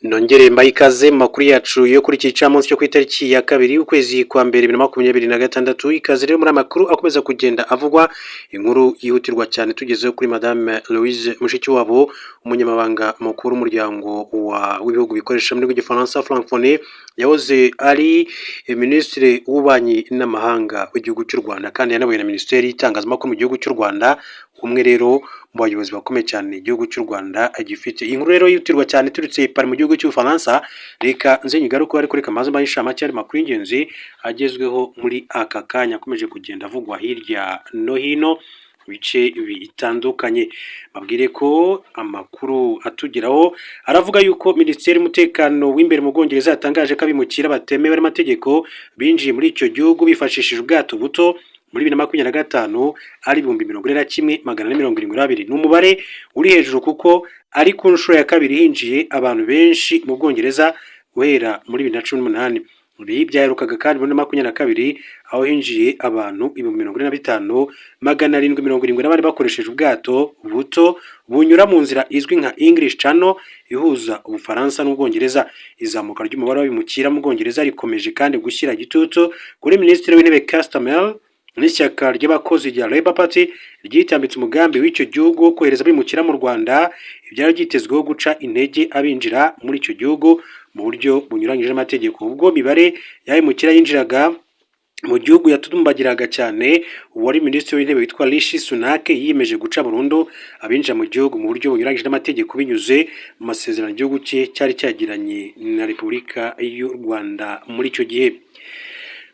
Nongere mbaye ikaze mu makuru yacu yo kuri iki gicamunsi cyo ku itariki ya kabiri ukwezi kwa mbere 2026. Ikaze rero muri amakuru akomeza kugenda avugwa, inkuru yihutirwa cyane tugezeho kuri Madame Louise Mushikiwabo, umunyamabanga mukuru w'umuryango w'ibihugu bikoresha muri rw'igifaransa francophonie, yahoze ari minisitiri w'ububanyi n'amahanga w'igihugu cy'u Rwanda kandi yanabaye na minisiteri y'itangazamakuru mu gihugu cy'u Rwanda. Umwe rero mu bayobozi bakomeye cyane igihugu cy'u Rwanda agifite. Inkuru rero yihutirwa cyane turutse Paris mu gihugu cy'Ubufaransa. Reka nze nyigaruka ariko reka maze mbayishamake ari makuru y'ingenzi agezweho muri aka kanya akomeje kugenda avugwa hirya no hino bice bitandukanye. Babwire ko amakuru atugeraho aravuga yuko Minisiteri y'Umutekano w'imbere mu Bwongereza yatangaje ko abimukira batemewe n'amategeko binjiye muri icyo gihugu bifashishije ubwato buto muri 2025 ari 41,472. Ni umubare uri hejuru kuko ari ku nshuro ya kabiri hinjiye abantu benshi mu Bwongereza guhera muri 2018. Ibi byaherukaga kandi muri 2022 aho hinjiye abantu 45,770 n'abari bakoresheje ubwato buto bunyura mu nzira izwi nka English Channel ihuza Ubufaransa n'Ubwongereza. Izamuka ry'umubare w'abimukira mu Bwongereza rikomeje kandi gushyira igitutu kuri Minisitiri w'Intebe Castamer n'ishyaka ry'abakozi rya Labour Party ryitambitse umugambi w'icyo gihugu kohereza abimukira mu Rwanda. Ibyari byitezweho guca intege abinjira muri icyo gihugu mu buryo bunyuranyije n'amategeko. Ubwo mibare y'abimukira yinjiraga mu gihugu yatumbagiraga cyane, uwari minisitiri w'intebe witwa Rishi Sunak yiyemeje guca burundu abinjira mu gihugu mu buryo bunyuranyije n'amategeko binyuze mu masezerano igihugu cye cyari cyagiranye na Repubulika y'u Rwanda muri icyo gihe.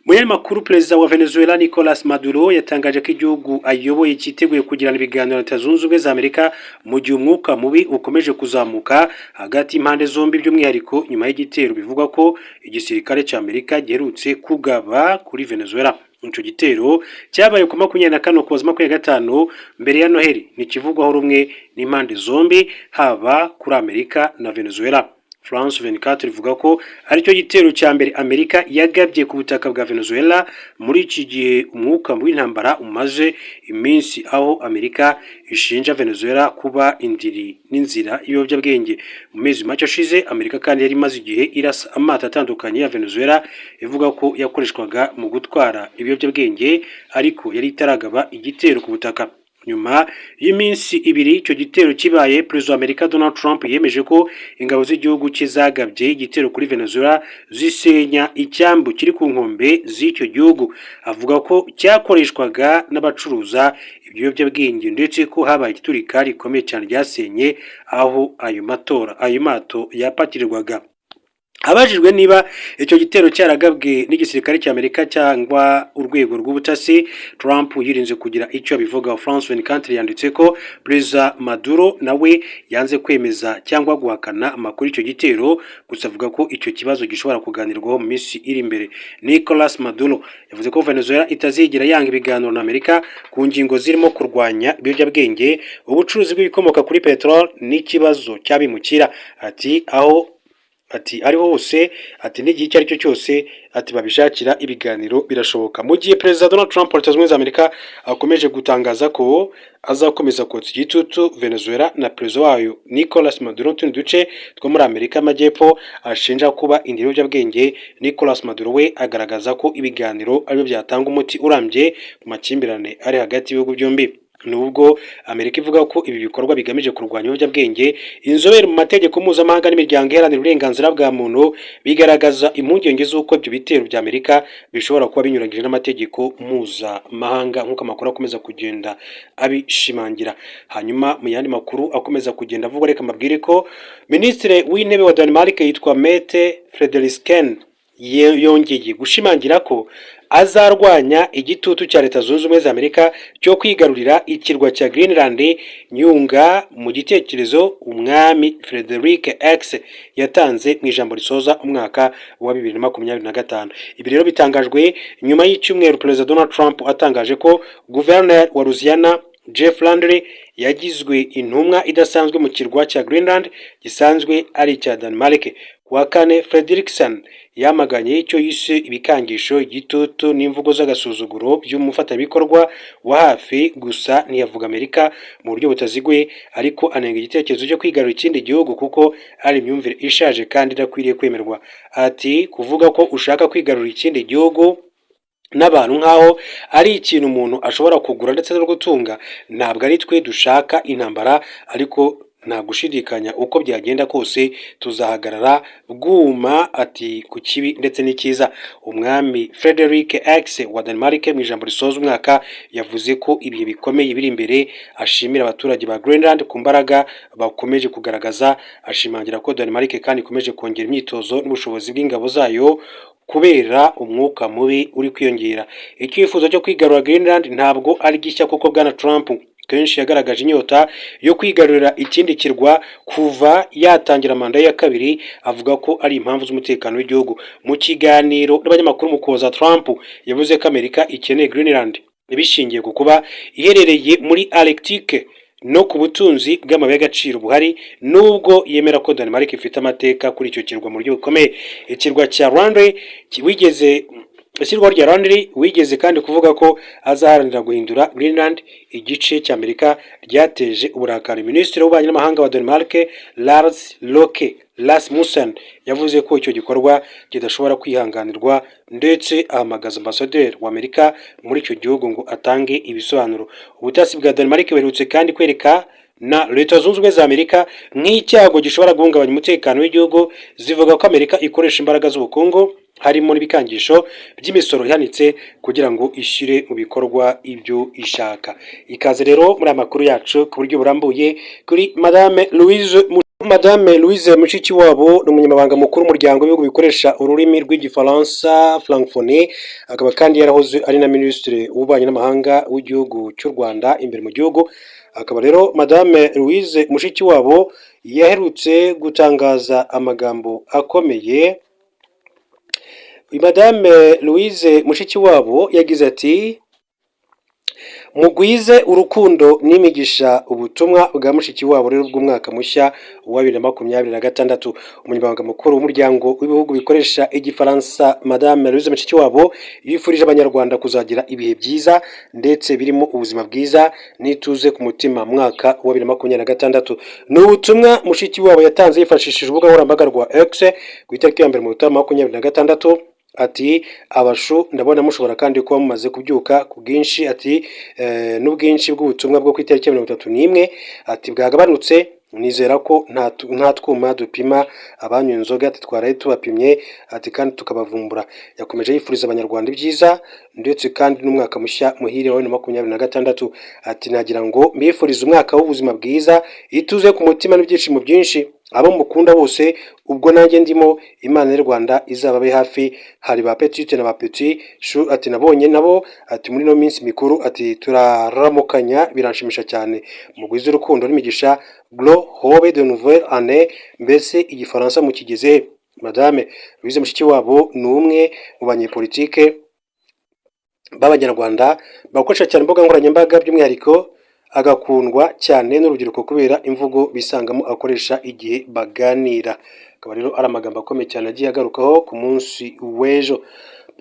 Mu yandi makuru, perezida wa Venezuela Nicolas Maduro yatangaje ko igihugu ayoboye cyiteguye kugirana ibiganiro na Leta Zunze Ubumwe za Amerika mu gihe umwuka mubi ukomeje kuzamuka hagati y'impande zombi, by'umwihariko nyuma y'igitero bivugwa ko igisirikare cya Amerika giherutse kugaba kuri Venezuela. Ico gitero cyabaye ku 24 Ukuboza 2025 mbere ya Noheli, nikivugwaho rumwe n'impande zombi haba kuri Amerika na Venezuela. France 24 ivuga ko aricyo gitero cya mbere Amerika yagabye ku butaka bwa Venezuela muri iki gihe umwuka w'intambara umaze iminsi, aho Amerika ishinja Venezuela kuba indiri n'inzira y'ibiyobyabwenge. Mu mezi make ashize Amerika kandi yari imaze igihe irasa amato atandukanye ya Venezuela ivuga ko yakoreshwaga mu gutwara ibiyobyabwenge ariko yari itaragaba igitero ku butaka. Nyuma y'iminsi ibiri icyo gitero kibaye, Perezida wa Amerika Donald Trump yemeje ko ingabo z'igihugu cye zagabye igitero kuri Venezuela zisenya icyambu kiri ku nkombe z'icyo gihugu. Avuga ko cyakoreshwaga n'abacuruza ibiyobyabwenge ndetse ko habaye igiturika rikomeye cyane ryasenye aho ayo mato yapakirirwaga. Abajijwe niba icyo gitero cyaragabwe n'igisirikare cy'Amerika cyangwa urwego rw'ubutasi, Trump yirinze kugira icyo abivuga. France 24 yanditse ko Perezida Maduro nawe yanze kwemeza cyangwa guhakana amakuru icyo gitero, gusa avuga ko icyo kibazo gishobora kuganirwaho mu minsi iri imbere. Nicolas Maduro yavuze ko Venezuela itazigera yanga ibiganiro na Amerika ku ngingo zirimo kurwanya ibiyobyabwenge, ubucuruzi bw'ibikomoka kuri peteroli n'ikibazo cy'abimukira. Ati ariho hose, ati n'igihe icyo ari cyo cyose, ati babishakira ibiganiro birashoboka. Mu gihe Perezida Donald Trump wa Leta Zunze Ubumwe za Amerika akomeje gutangaza ko azakomeza kotsa igitutu Venezuela na perezida wayo Nicolas Maduro tundi duce two muri Amerika y'Amajyepfo ashinja kuba indiri y'ibiyobyabwenge, Nicolas Maduro we agaragaza ko ibiganiro aribyo byatanga umuti urambye ku makimbirane ari hagati y'ibihugu byombi. Nubwo Amerika ivuga ko ibi bikorwa bigamije kurwanya ibiyobyabwenge, inzobere mu mategeko mpuzamahanga n'imiryango iharanira uburenganzira bwa muntu bigaragaza impungenge z'uko ibyo bitero bya Amerika bishobora kuba binyuranyije n'amategeko mpuzamahanga nk'uko amakuru akomeza kugenda abishimangira. Hanyuma mu yandi makuru akomeza kugenda avuga, reka mbabwire ko Minisitiri w'Intebe wa Denmark yitwa Mette Frederiksen yongeye gushimangira ko azarwanya igitutu cya Leta Zunze Ubumwe za Amerika cyo kwigarurira ikirwa cya Greenland, nyunga mu gitekerezo umwami Frederick X yatanze mu ijambo risoza umwaka wa 2025. Ibi rero bitangajwe nyuma y'icyumweru Perezida Donald Trump atangaje ko Guverineri wa Louisiana Jeff Landry yagizwe intumwa idasanzwe mu kirwa cya Greenland gisanzwe ari icya Denmark. wa kane Frederiksen yamaganye icyo yise ibikangisho, igitutu n'imvugo z'agasuzuguro by'umufatanyabikorwa wa hafi, gusa ntiyavuga Amerika mu buryo butaziguye, ariko anenga igitekerezo cyo kwigarurira ikindi gihugu kuko ari imyumvire ishaje kandi idakwiriye kwemerwa. Ati kuvuga ko ushaka kwigarurira ikindi gihugu n'abantu nk'aho ari ikintu umuntu ashobora kugura ndetse no gutunga, ntabwo ari twe dushaka intambara, ariko nta gushidikanya uko byagenda kose tuzahagarara bwuma, ati ku kibi ndetse n'icyiza. Umwami Frederick X wa Denmark mu ijambo risoza umwaka yavuze ko ibihe bikomeye biri imbere, ashimira abaturage ba Greenland ku mbaraga bakomeje kugaragaza, ashimangira ko Denmark kandi ikomeje kongera imyitozo n'ubushobozi bw'ingabo zayo kubera umwuka mubi uri kwiyongera. Icyifuzo cyo kwigarura Greenland ntabwo ari gishya kuko Bwana Trump kenshi yagaragaje inyota yo kwigarurira ikindi kirwa kuva yatangira manda ye ya kabiri, avuga ko ari impamvu z'umutekano w'igihugu. Mu kiganiro n'abanyamakuru mu Ukuboza, Trump yavuze ko Amerika ikeneye Greenland bishingiye ku kuba iherereye muri Arctique no ku butunzi bw'amabuye y'agaciro buhari, nubwo yemera ko Denmark ifite amateka kuri icyo kirwa mu buryo bukomeye. Ikirwa cya Landry ishyirwaho rya Landry wigeze kandi kuvuga ko azaharanira guhindura Greenland igice cy'Amerika, ryateje uburakari. Minisitiri w'ububanyi n'amahanga wa Denmark Lars Løkke Rasmussen yavuze ko icyo gikorwa kidashobora kwihanganirwa, ndetse ahamagaza ambasaderi w'Amerika muri icyo gihugu ngo atange ibisobanuro. Ubutasi bwa Denmark buherutse kandi kwereka na Leta Zunze Ubumwe za Amerika nk'icyago gishobora guhungabanya umutekano w'igihugu, zivuga ko Amerika ikoresha imbaraga z'ubukungu harimo n'ibikangisho by'imisoro ihanitse kugira ngo ishyire mu bikorwa ibyo ishaka. Ikaze rero muri amakuru yacu ku buryo burambuye kuri Madame Louise Mushikiwabo, ni umunyamabanga mukuru w'umuryango w'ibihugu bikoresha ururimi rw'igifaransa francophonie, akaba kandi yarahoze ari na minisitiri w'ububanyi n'amahanga w'igihugu cy'u Rwanda imbere mu gihugu. Akaba rero Madame Louise Mushikiwabo yaherutse gutangaza amagambo akomeye. Madame Louise Mushikiwabo yagize ati mugwize urukundo n'imigisha, ubutumwa bwa Mushikiwabo rero bw'umwaka mushya wa 2026. Umunyamabanga mukuru w'umuryango w'ibihugu bikoresha igifaransa Madame Louise Mushikiwabo yifurije abanyarwanda kuzagira ibihe byiza ndetse birimo ubuzima bwiza n'ituze ku mutima mwaka wa 2026. Ni ubutumwa Mushikiwabo yatanze yifashishije urubuga nkoranyambaga rwa X ku itariki ya 1 Mutarama 2026. Ati abashu ndabona mushobora kandi kuba mumaze kubyuka ku bwinshi, ati n'ubwinshi bw'ubutumwa bwo ku itariki ya 31. Ati bwagabanutse, nizera ko nta twuma dupima abanywa inzoga twaraye tubapimye, ati kandi tukabavumbura. Yakomeje yifuriza abanyarwanda ibyiza ndetse kandi n'umwaka mushya muhire wa 2026. Ati nagira ngo mbifurize umwaka w'ubuzima bwiza, ituze ku mutima n'ibyishimo byinshi, abo mukunda bose ubwo nanjye ndimo, Imana y'u Rwanda izababe hafi. Hari ba petite na ba petit shu, ati nabonye nabo, ati muri no minsi mikuru, ati turaramukanya biranshimisha cyane, mugwize urukundo n'imigisha, glo hobe de nouvelle année. Mbese igifaransa mukigeze. Madame Louise Mushikiwabo ni umwe mu banyepolitike b'abanyarwanda bakoresha cyane imbuga nkoranyambaga, by'umwihariko agakundwa cyane n'urubyiruko kubera imvugo bisangamo akoresha igihe baganira. Akaba rero ari amagambo akomeye cyane agiye agarukaho ku munsi w'ejo.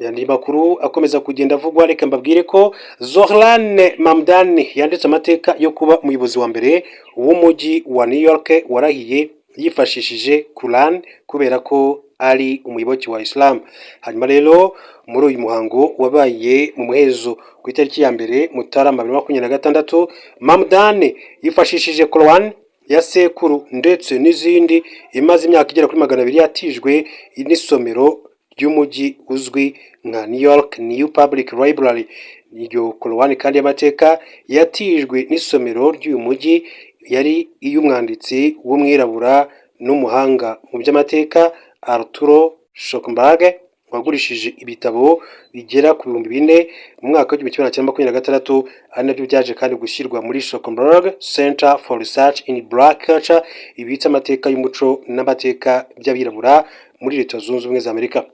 Yandi makuru akomeza kugenda avugwa, reka mbabwire ko Zohran Mamdani yanditse amateka yo kuba umuyobozi wa mbere w'umujyi wa New York warahiye yifashishije Quran kubera ko ari umuyoboke wa Islam. Hanyuma rero muri uyu muhango wabaye mu muhezo ku itariki ya 1 Mutarama 2026, Mamdani yifashishije Quran ya sekuru ndetse n'izindi imaze imyaka igera kuri 200 yatijwe n'isomero ry'umujyi uzwi nka New York New Public Library. Iryo Quran kandi y'amateka yatijwe n'isomero ry'uyu mujyi yari iy'umwanditsi w'umwirabura n'umuhanga mu by'amateka Arturo Schoenberg, wagurishije ibitabo bigera ku 4,000 mu mwaka wa 1926. Ari nabyo byaje kandi gushyirwa muri Schoenberg Center for Research in Black Culture, ibitse amateka y'umuco n'amateka by'abirabura muri Leta Zunze Ubumwe za Amerika.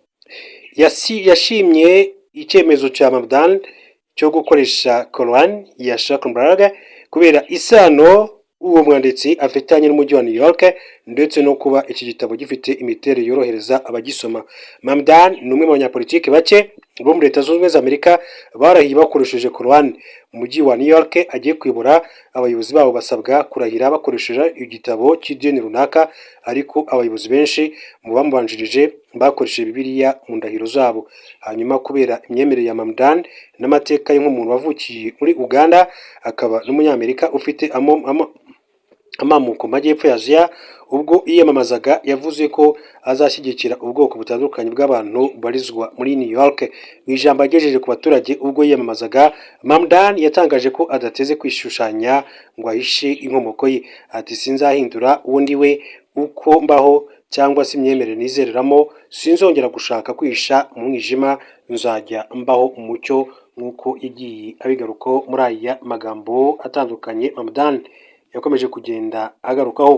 Yashimye icyemezo cya Mamdani cyo gukoresha Quran ya Schoenberg kubera isano uwo mwanditsi afitanye n'umujyi wa New York ndetse no kuba iki gitabo gifite imiterere yorohereza abagisoma. Mamdani ni umwe mu banyapolitiki bake bo muri Leta Zunze Ubumwe za Amerika barahiye bakoresheje Korani. Umujyi wa New York agiye kwibura, abayobozi babo basabwa kurahira bakoresheje igitabo cy'idini runaka, ariko abayobozi benshi mu bamubanjirije bakoresheje Bibiliya mu ndahiro zabo. Hanyuma kubera imyemerere ya Mamdani n'amateka ye nk'umuntu wavukiye muri Uganda akaba n'umunyamerika ufite amamuko majyepfo ya Aziya, ubwo yiyamamazaga yavuze ko azashyigikira ubwoko butandukanye bw'abantu barizwa muri New York. Mu ijambo yagejeje ku baturage ubwo yiyamamazaga, Mamdani yatangaje ko adateze kwishushanya ngo ahishe inkomoko ye. Ati sinzahindura uwo ndi we uko mbaho cyangwa se imyemerere nizereramo, sinzongera gushaka kwihisha mu mwijima, nzajya mbaho umucyo, nk'uko yagiye abigarukaho muri aya magambo atandukanye Mamdani yakomeje kugenda agarukaho.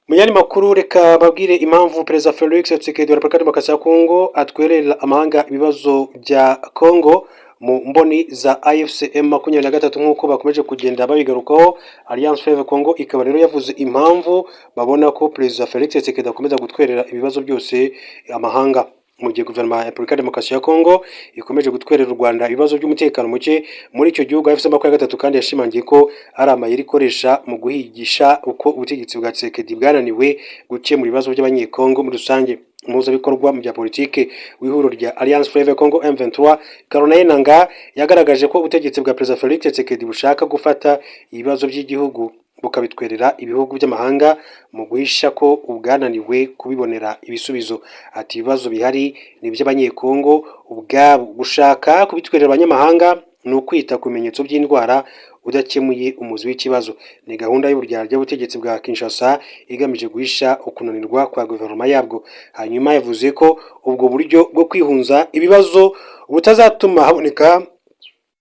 Mu yandi makuru reka babwire impamvu Perezida Felix Tshisekedi wa Repubulika Demokarasi ya Kongo atwerera amahanga ibibazo bya Kongo mu mboni za AFCM 23 nk'uko bakomeje kugenda babigarukaho. Alliance Fleuve Congo ikaba rero yavuze impamvu babona ko Perezida Felix Tshisekedi akomeza gutwerera ibibazo byose amahanga, mu gihe guverinoma ya Repubulika Demokarasi ya Kongo ikomeje gutwerera u Rwanda ibibazo by'umutekano muke muri icyo gihugu. AFC 23 kandi yashimangiye ko ari amayeri ikoresha mu guhigisha uko ubutegetsi bwa Tshisekedi bwananiwe gukemura ibibazo by'abanyekongo muri rusange. Umuhuzabikorwa mu bya politike w'ihuriro rya Alliance Fleuve Congo M23 Caroline Nangaa yagaragaje ko ubutegetsi bwa Perezida Felix Tshisekedi bushaka gufata ibibazo by'igihugu bukabitwerera ibihugu by'amahanga mu guhisha ko ubwananiwe kubibonera ibisubizo. Ati ibibazo bihari ni by'abanyekongo ubwabo, gushaka kubitwerera abanyamahanga ni ukwita ku bimenyetso by'indwara udakemuye umuzi w'ikibazo. Ni gahunda y'uburyarya y'ubutegetsi bwa Kinshasa igamije guhisha ukunanirwa kwa guverinoma yabwo. Hanyuma yavuze ko ubwo buryo bwo kwihunza ibibazo butazatuma haboneka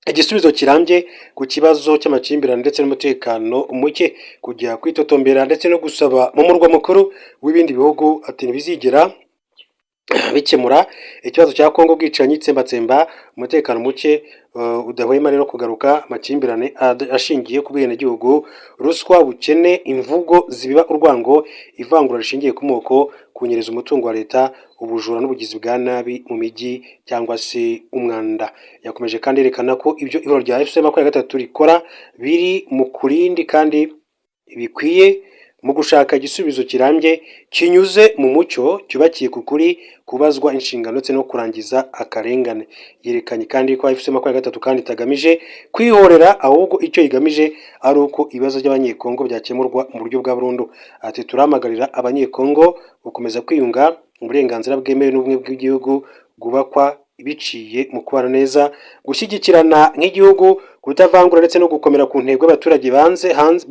igisubizo kirambye ku kibazo cy'amakimbirane ndetse n'umutekano muke, kujya kwitotombera ndetse no gusaba mu murwa mukuru w'ibindi bihugu ati ntibizigera bikemura ikibazo cya Kongo. Bwicanyi, tsembatsemba, umutekano muke udahwema rero kugaruka, amakimbirane ashingiye ku bwenegihugu, ruswa, ubukene, imvugo zibiba urwango, ivangura rishingiye ku moko, kunyereza umutungo wa leta, ubujura n'ubugizi bwa nabi mu mijyi cyangwa se umwanda. Yakomeje kandi yerekana ko ibyo ihuriro rya AFC 23 rikora biri mu kurindi kandi bikwiye mu gushaka igisubizo kirambye kinyuze mu mucyo, cyubakiye ku kuri, kubazwa inshingano ndetse no kurangiza akarengane. Yerekanye kandi ko AFC 23 kandi itagamije kwihorera, ahubwo icyo igamije ari uko ibibazo by'abanyekongo byakemurwa mu buryo bwa burundu. Ati turamagarira abanyekongo gukomeza kwiyunga, uburenganzira bwemewe n'ubumwe bw'igihugu bwubakwa biciye mu kubana neza, gushyigikirana nk'igihugu, kutavangura ndetse no gukomera ku ntego y'abaturage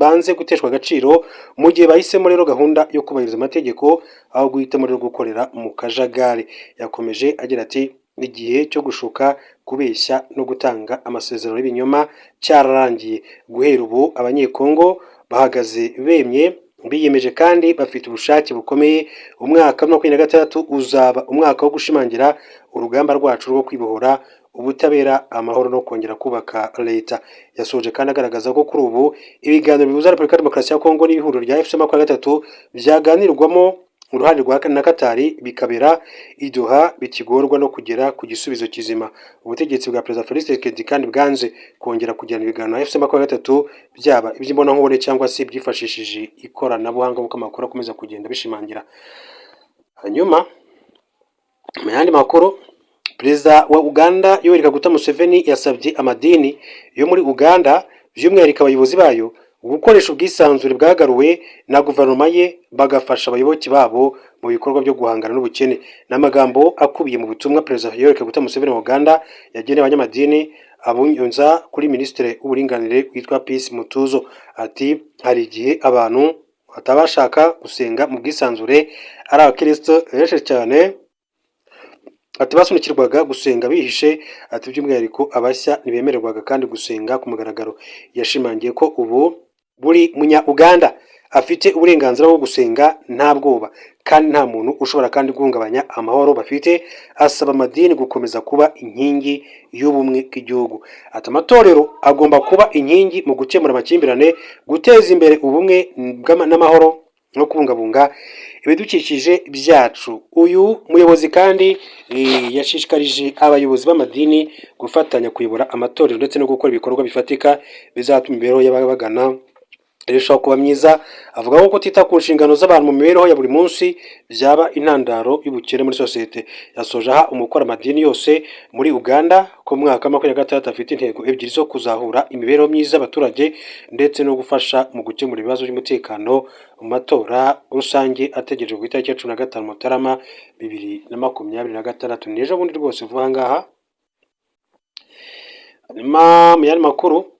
banze guteshwa agaciro mu gihe bahisemo rero gahunda yo kubahiriza amategeko aho guhitamo rero gukorera mu kajagari. Yakomeje agira ati igihe cyo gushuka, kubeshya no gutanga amasezerano y'ibinyoma cyararangiye. Guhera ubu abanyekongo bahagaze bemye, biyemeje kandi bafite ubushake bukomeye. Umwaka wa 2026 uzaba umwaka wo gushimangira urugamba rwacu rwo kwibohora, ubutabera, amahoro no kongera kubaka leta. Yasoje kandi agaragaza ko kuri ubu ibiganiro bihuza Repubulika Demokarasi ya Kongo n'ihuriro rya AFC 23 byaganirwamo uruhande rwa na Katari bikabera i Doha, bikigorwa no kugera ku gisubizo kizima. Ubutegetsi bwa Perezida Felix Tshisekedi kandi bwanze kongera kugirana ibiganiro na AFC 23 byaba iby'imbona nkubone cyangwa se byifashishije ikoranabuhanga nk'uko amakuru akomeza kugenda bishimangira. Hanyuma mu yandi makuru, Perezida wa Uganda Yoweri Kaguta Museveni yasabye amadini yo muri Uganda by'umwihariko abayobozi bayo gukoresha ubwisanzure bwagaruwe na guverinoma ye bagafasha abayoboke babo mu bikorwa byo guhangana n'ubukene. N'amagambo akubiye mu butumwa Perezida Yoweri Kaguta Museveni wa Uganda yageneye abanyamadini abunyunza kuri Minisitiri w'Uburinganire witwa Peace Mutuzo. Ati hari igihe abantu batabashaka gusenga mu bwisanzure ari abakristo benshi cyane, ati basunikirwaga gusenga bihishe, ati by'umwihariko abashya ntibemererwaga kandi gusenga ku mugaragaro. Yashimangiye ko ubu buri munya Uganda afite uburenganzira bwo gusenga nta bwoba kandi nta muntu ushobora kandi guhungabanya amahoro bafite. Asaba amadini gukomeza kuba inkingi y'ubumwe bw'igihugu. Ati amatorero agomba kuba inkingi mu gukemura amakimbirane, guteza imbere ubumwe n'amahoro no kubungabunga ibidukikije byacu. Uyu muyobozi kandi yashishikarije abayobozi b'amadini gufatanya kuyobora amatorero ndetse no gukora ibikorwa bifatika bizatuma imibereho y'ababagana irushaho kuba myiza. Avuga ko kutita ku nshingano z'abantu mu mibereho ya buri munsi byaba intandaro y'ubukene muri sosiyete. Yasoje aha umukora amadini yose muri Uganda ko mu mwaka wa 2026 afite intego ebyiri zo kuzahura imibereho myiza y'abaturage ndetse no gufasha mu gukemura ibibazo by'umutekano mu matora rusange ategerejwe ku itariki ya 15 Mutarama 2026. N'ejo bundi rwose vuba ngaha. Mu yandi makuru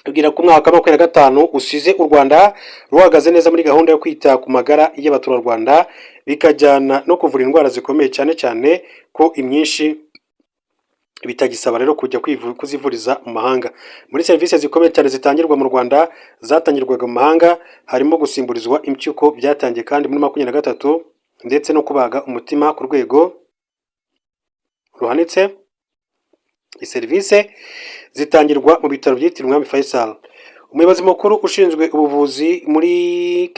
abwira ko umwaka wa 2025 usize u Rwanda ruhagaze neza muri gahunda yo kwita ku magara y'abaturarwanda bikajyana no kuvura indwara zikomeye cyane cyane ko imyinshi bitagisaba rero kujya kuzivuriza mu mahanga. Muri serivisi zikomeye cyane zitangirwa mu Rwanda zatangirwaga mu mahanga harimo gusimburizwa impyiko byatangiye kandi muri 2023 ndetse no kubaga umutima ku rwego ruhanitse. Serivisi zitangirwa mu bitaro byitiriwe Umwami Faisal. Umuyobozi mukuru ushinzwe ubuvuzi muri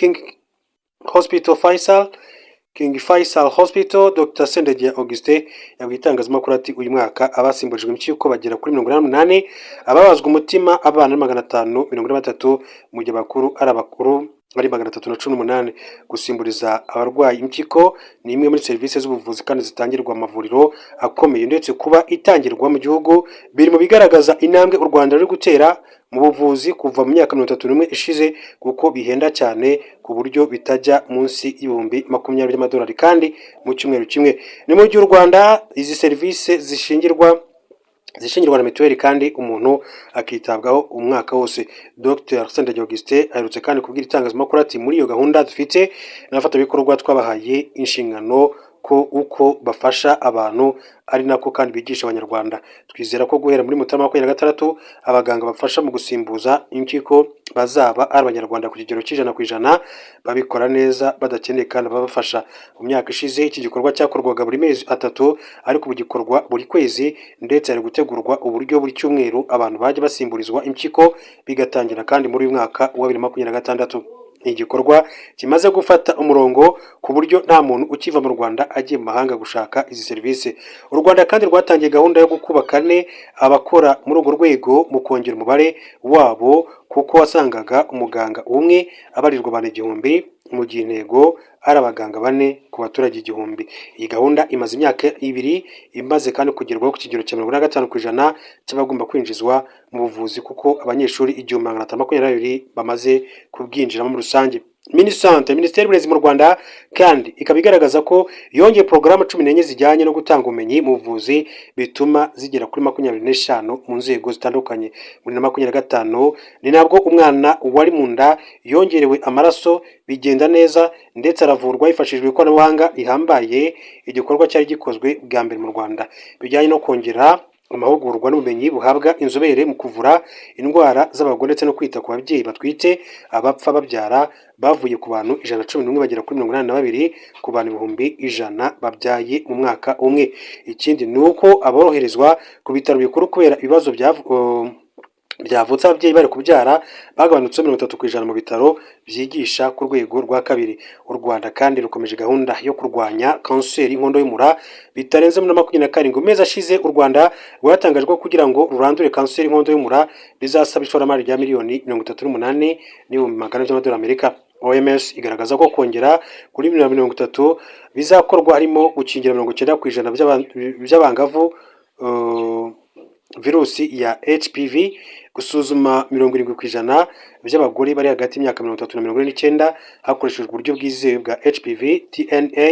King Faisal Hospital Dr. Sendegeya Augustin yabwiye itangazamakuru ati uyu mwaka abasimburijwe impyiko bagera kuri 88, ababazwa umutima abana 543 mu gihe bakuru ari abakuru ari 318. Gusimburiza abarwayi impyiko ni imwe muri serivisi z'ubuvuzi kandi zitangirwa amavuriro akomeye ndetse kuba itangirwa mu gihugu biri mu bigaragaza intambwe u Rwanda ruri gutera mu buvuzi kuva mu myaka 31 ishize, kuko bihenda cyane ku buryo bitajya munsi y'ibihumbi 20 by'amadolari kandi mu cyumweru kimwe. Ni mu gihe u Rwanda izi serivisi zishingirwa na mituweli kandi umuntu akitabwaho umwaka wose. Dr. Sendegeya Augustin aherutse kandi kubwira itangazamakuru ati muri iyo gahunda dufite n'abafatanyabikorwa twabahaye inshingano ko uko bafasha abantu ari nako kandi bigisha abanyarwanda. Twizera ko guhera muri Mutarama 2026 abaganga bafasha mu gusimbuza impyiko bazaba ari abanyarwanda ku kigero c'100%, babikora neza badakeneye kandi babafasha. Mu myaka ishize iki gikorwa cyakorwaga buri mezi 3 ariko bugikorwa buri kwezi ndetse ari gutegurwa uburyo buri cyumweru abantu bajya basimburizwa impyiko bigatangira kandi muri uyu mwaka wa 2026. Igikorwa kimaze gufata umurongo ku buryo nta muntu ukiva mu Rwanda agiye mu mahanga gushaka izi serivisi. U Rwanda kandi rwatangiye gahunda yo gukuba abakora muri urwo rwego mu kongera umubare wabo, kuko wasangaga umuganga umwe abarirwa abantu 1000 mu gihe intego ari abaganga 4 ku baturage 1000. Iyi gahunda imaze imyaka 2 imaze kandi kugerwaho ku kigero cya 55% cy'abagomba kwinjizwa mu buvuzi, kuko abanyeshuri 1522 bamaze kubwinjiramo mu rusange. Minisiteri y'Uburezi mu Rwanda kandi ikaba igaragaza ko yongeye porogaramu 14 zijyanye no gutanga ubumenyi mu buvuzi bituma zigera kuri 25 mu nzego zitandukanye. Muri 2025 ni nabwo umwana wari mu nda yongerewe amaraso bigenda neza ndetse aravurwa hifashishijwe ikoranabuhanga rihambaye. Igikorwa cyari gikozwe bwa mbere mu Rwanda bijyanye no kongera amahugurwa n'ubumenyi buhabwa inzobere mu kuvura indwara z'abagore ndetse no kwita ku babyeyi batwite, abapfa babyara bavuye ku bantu 111 bagera kuri 82 ku bantu 100 babyaye mu mwaka umwe. Ikindi ni uko aboroherezwa ku bitaro bikuru kubera ibibazo byavutse ababyeyi bari kubyara bagabanutse 30% mu bitaro byigisha ku rwego rwa 2. U Rwanda kandi rukomeje gahunda yo kurwanya kanseri y'inkondo y'umura bitarenze muri 27 mezi ashize. U Rwanda rwatangaje ko kugira ngo rurandure kanseri y'inkondo y'umura bizasaba ishoramari rya miliyoni 38 n'ibihumbi 100 by'amadolari Amerika. OMS igaragaza ko kongera kuri 2030 bizakorwa harimo gukingira 90% by'abangavu virusi ya HPV, gusuzuma 70% by'abagore bari hagati y'imyaka 30 na 49 hakoreshejwe uburyo bwizewe bwa HPV DNA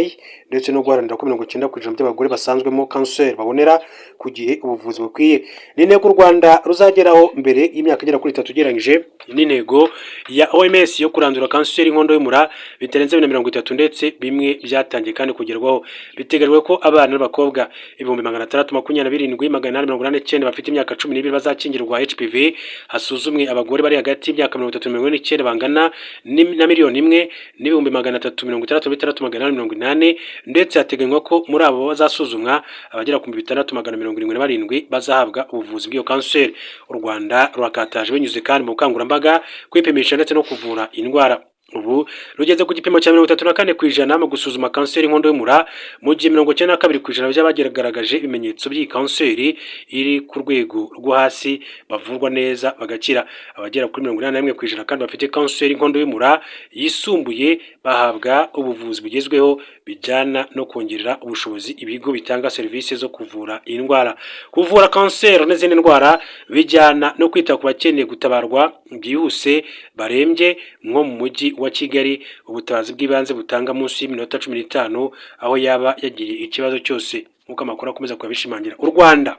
ndetse no guharanira ko 90% by'abagore basanzwemo kanseri babonera ku gihe ubuvuzi bukwiye. N'intego u Rwanda ruzageraho mbere y'imyaka igera kuri 3 ugereranyije n'intego ya OMS yo kurandura kanseri y'inkondo y'umura bitarenze 2030 ndetse bimwe byatangiye kandi kugerwaho. Biteganyijwe ko abana n'abakobwa 627,889 bafite imyaka 12 bazakingirwa HPV 2024 hasuzumwe abagore bari hagati y'imyaka 30-49 bangana na miliyoni 1,366,880 ndetse hateganywa ko muri abo bazasuzumwa abagera ku 6,677 bazahabwa ubuvuzi bw'iyo kanseri. U Rwanda rurakataje binyuze kandi mu bukangurambaga kwipimisha ndetse no kuvura indwara. Ubu rugeze ku gipimo cya 34% mu gusuzuma kanseri y'inkondo y'umura, mu gihe 92% by'abagaragaje ibimenyetso by'iyi kanseri iri ku rwego rwo hasi bavurwa neza bagakira. Abagera kuri 81% kandi bafite kanseri y'inkondo y'umura yisumbuye bahabwa ubuvuzi bugezweho bijyana no kongerera ubushobozi ibigo bitanga serivisi zo kuvura iyi ndwara. Kuvura kanseri n'izindi ndwara bijyana no kwita ku bakeneye gutabarwa byihuse barembye nko mu mujyi wa Kigali. Ubutabazi bw'ibanze butanga munsi y'iminota 15 aho yaba yagiriye ikibazo cyose, nk'uko amakuru akomeza kubishimangira. U Rwanda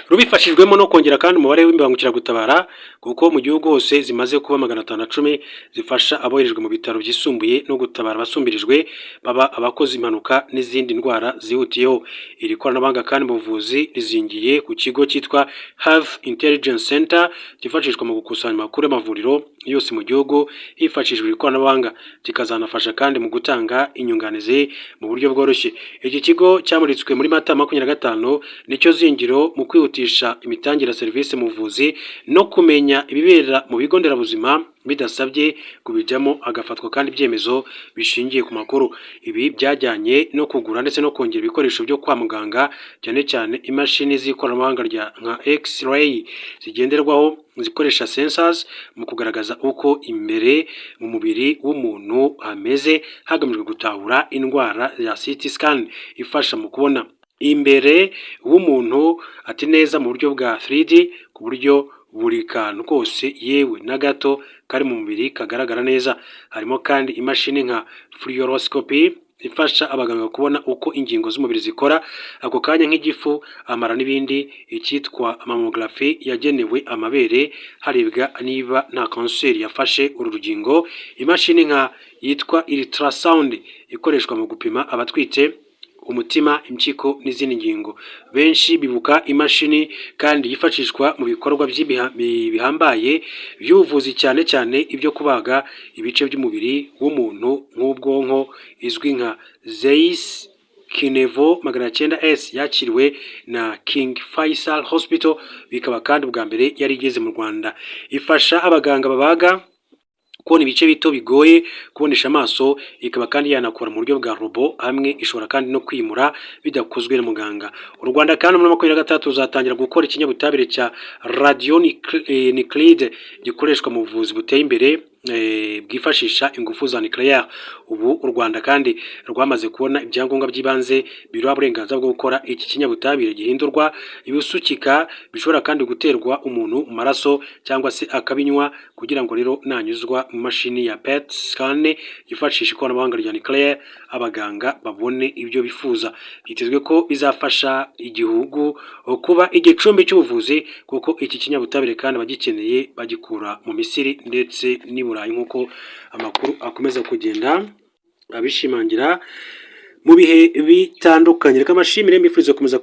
rubifashijwemo no kongera kandi umubare w'imbangukiragutabara kuko mu gihugu hose zimaze kuba 510 zifasha aboherejwe mu bitaro byisumbuye no gutabara abasumbirijwe baba abakoze impanuka n'izindi ndwara zihutiyeho. Iri koranabuhanga kandi mu buvuzi rizingiye ku kigo cyitwa Health Intelligence Center gifashishwa mu gukusanya amakuru y'amavuriro yose mu gihugu hifashishijwe ikoranabuhanga, kikazanafasha kandi mu gutanga inyunganizi mu buryo bworoshye. Iki kigo cyamuritswe muri Mata 2025 nicyo zingiro mu kwihutisha imitangire ya serivisi mu buvuzi no kumenya ibibera mu bigo nderabuzima bidasabye kubijyamo, agafatwa kandi ibyemezo bishingiye ku makuru. Ibi byajyanye no kugura ndetse no kongera ibikoresho byo kwa muganga, cyane cyane imashini z'ikoranabuhanga nka X-ray zigenderwaho zikoresha sensors mu kugaragaza uko imbere mu mubiri w'umuntu hameze hagamijwe gutahura indwara ya CT scan ifasha mu kubona imbere w'umuntu ati neza mu buryo bwa 3D, ku buryo buri kantu kose yewe na gato kari mu mubiri kagaragara neza. Harimo kandi imashini nka fluoroscopy ifasha abaganga kubona uko ingingo z'umubiri zikora ako kanya nk'igifu, amara n'ibindi. Icyitwa mammography yagenewe amabere harebwa niba nta kanseri yafashe uru rugingo. Imashini nka yitwa ultrasound ikoreshwa mu gupima abatwite umutima, impyiko n'izindi ngingo. Benshi bibuka imashini kandi yifashishwa mu bikorwa bihambaye by'ubuvuzi, cyane cyane ibyo kubaga ibice by'umubiri w'umuntu nk'ubwonko, izwi nka Zeiss Kinevo 900S yakiriwe na King Faisal Hospital, bikaba kandi ubwa mbere yari igeze mu Rwanda. Ifasha abaganga babaga kubona ibice bito bigoye kubonesha amaso, ikaba kandi yanakora mu buryo bwa robo hamwe, ishobora kandi no kwimura bidakozwe na muganga. U Rwanda kandi muri 2023 uzatangira gukora ikinyabutabire cya radionuclide gikoreshwa mu buvuzi buteye imbere bwifashisha ingufu za nucleaire. Ubu u Rwanda kandi rwamaze kubona ibyangombwa by'ibanze biruha uburenganzira bwo gukora iki kinyabutabire gihindurwa ibisukika, bishobora kandi guterwa umuntu mu maraso cyangwa se akabinywa, kugira ngo rero nanyuzwa mu mashini ya PET scan yifashisha ikoranabuhanga rya nucleaire abaganga babone ibyo bifuza. Bitezwe ko bizafasha igihugu kuba igicumbi cy'ubuvuzi, kuko iki kinyabutabire kandi bagikeneye bagikura mu Misiri ndetse n'i Burayi, nk'uko amakuru akomeza kugenda abishimangira mu bihe bitandukanye. Reka amashimire mbifuriza komeza